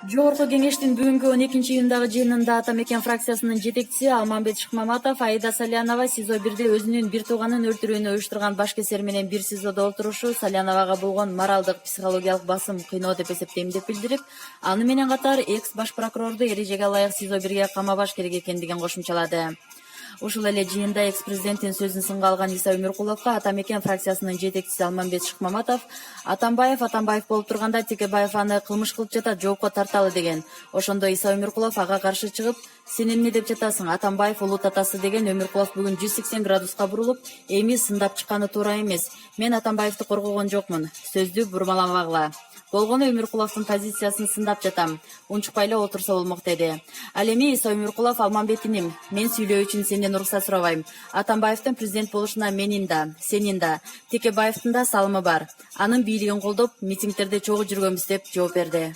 Жогорку кеңештин бүгүнкү 12-июндагы жыйынында Ата Мекен фракциясынын жетекчиси Алмамбет Шыкмаматов Аида Салянова СИЗО 1де өзүнүн бир тууганын өлтүрүүнү уюштурган башкесер менен бир СИЗОдо отурушу Саляновага болгон моралдык психологиялык басым, кыйноо деп эсептейм деп билдирип, аны менен катар экс баш прокурорду эрежеге ылайык СИЗО 1ге камабаш керек экендигин кошумчалады. Ушул эле жыйында экс-президенттин сөзүн сынга алган Иса Өмүркуловго Ата Мекен фракциясынын жетекчиси Алмамбет Шыкмаматов Атамбаев болуп турганда Текебаев аны кылмыш кылып жатат, жоопко тарталы деген. Ошондо Иса Өмүркулов ага каршы чыгып, сен эмне деп жатасың, Атамбаев улут атасы деген. Өмүркулов бүгүн 180 градуска бурулуп, эми сындап чыкканы туура эмес. Мен Атамбаевди коргогон жокмун. Сөздү бурмаламагыла. Болгону Өмүркуловдун позициясын сындап жатам. Унчукпай эле отурса болмок деди. Ал эми Иса Өмүркулов Алмамбет иним, мен сүйлөө үчүн сенден уруксат сурабайм. Атамбаевдин президент болушуна менин да, сенин да, Текебаевдин да салымы бар. Анын бийлигин колдоп, митингдерде чогуу жүргөнбүз деп жооп берди.